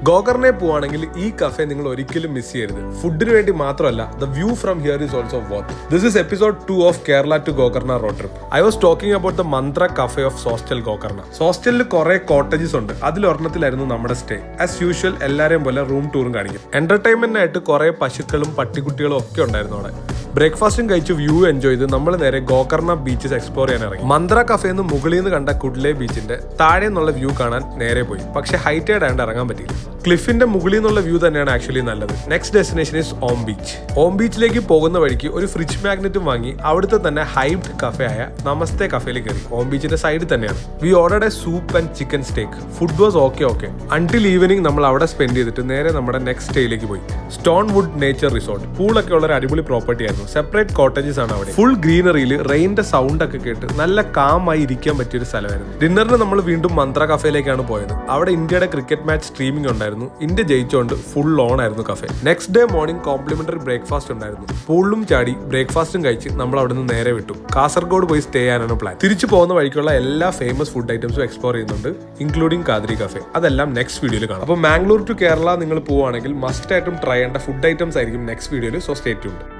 ഗോകർണെ പോവാണെങ്കിൽ ഈ കഫേ നിങ്ങൾ ഒരിക്കലും മിസ് ചെയ്യരുത്. ഫുഡിന് വേണ്ടി മാത്രമല്ല, the view from here is also worth. This is episode 2 of Kerala to Gokarna road trip. I was talking about the Mantra cafe of Zostel Gokarna. സോസ്റ്റലിൽ കുറെ കോട്ടേജസ് ഉണ്ട്. അതിലൊരെണ്ണത്തിലായിരുന്നു നമ്മുടെ സ്റ്റേ. ആസ് യൂഷ്വൽ എല്ലാരെയും പോലെ റൂം ടൂറും കാണിക്കും. എന്റർടൈൻമെന്റിനായിട്ട് കുറെ പശുക്കളും പട്ടിക്കുട്ടികളും ഒക്കെ ഉണ്ടായിരുന്നു അവിടെ. ബ്രേക്ക്ഫാസ്റ്റും കഴിച്ച് വ്യൂ എൻജോയ് ചെയ്ത് നമ്മൾ നേരെ ഗോകർണ ബീച്ചസ് എക്സ്പ്ലോർ ചെയ്യാൻ ഇറങ്ങി. മന്ത്ര കഫേന്ന് മുകളിൽ നിന്ന് കണ്ട കുഡ്ലെ ബീച്ചിന്റെ താഴെ നിന്നുള്ള വ്യൂ കാണാൻ നേരെ പോയി. പക്ഷെ ഹൈറ്റേഡ് ആയതുകൊണ്ട് ഇറങ്ങാൻ പറ്റിയില്ല. ക്ലിഫിന്റെ മുകളിൽ നിന്നുള്ള വ്യൂ തന്നെയാണ് ആക്ച്വലി നല്ലത്. Next destination is Om beach. Om ബീച്ചിലേക്ക് പോകുന്ന വഴിക്ക് ഒരു ഫ്രിഡ്ജ് മാഗ്നറ്റും വാങ്ങി അവിടുത്തെ തന്നെ ഹൈബ്ഡ് കഫേ ആയ നമസ്തേ കഫേയിൽ കയറി. ഓം ബീച്ചിന്റെ സൈഡിൽ തന്നെയാണ്. We ordered a soup and chicken steak. Food was okay. Until evening നമ്മൾ അവിടെ സ്പെൻഡ് ചെയ്തിട്ട് നേരെ നമ്മുടെ നെക്സ്റ്റ് സ്റ്റേയിലേക്ക് പോയി. Stone wood nature resort. പൂളൊക്കെ ഉള്ള ഒരു അടിപൊളി പ്രോപ്പർട്ടി ആയിരുന്നു. സെപ്പറേറ്റ് കോട്ടേജസ് ആണ് അവിടെ. ഫുൾ ഗ്രീനറിയിൽ റെയിന്റെ സൗണ്ട് ഒക്കെ കേട്ട് നല്ല കാമായി ഇരിക്കാൻ പറ്റിയ ഒരു സ്ഥലമായിരുന്നു. ഡിന്നറിന് നമ്മൾ വീണ്ടും മന്ത്ര കഫേയിലേക്കാണ് പോയത്. അവിടെ ഇന്ത്യയുടെ ക്രിക്കറ്റ് മാച്ച് സ്ട്രീമിംഗ് ഉണ്ടായിരുന്നു. ഇന്ത്യ ജയിച്ചുകൊണ്ട് ഫുൾ ഓൺ ആയിരുന്നു cafe. Next day morning complimentary breakfast ഉണ്ടായിരുന്നു. പൂളിലും ചാടി ബ്രേക്ക്ഫാസ്റ്റും കഴിച്ച് നമ്മൾ അവിടെ നിന്ന് നേരെ വിട്ടു. കാസർഗോഡ് പോയി സ്റ്റേ ചെയ്യാനാണ് പ്ലാൻ. തിരിച്ചു പോകുന്ന വഴിക്കുള്ള എല്ലാ ഫേമസ് ഫുഡ് ഐറ്റംസും എക്സ്പ്ലോർ ചെയ്യുന്നുണ്ട്, ഇൻക്ലൂഡിംഗ് കാദ്രി കഫേ. അതെല്ലാം നെക്സ്റ്റ് വീഡിയോയിൽ കാണാം. അപ്പോൾ മാംഗ്ലൂർ ടു കേരള നിങ്ങൾ പോവുകയാണെങ്കിൽ മസ്റ്റ് ആയിട്ടും ട്രൈ ചെയ്യേണ്ട ഫുഡ് ഐറ്റംസ് ആയിരിക്കും നെക്സ്റ്റ് വീഡിയോയിൽ. So stay tuned.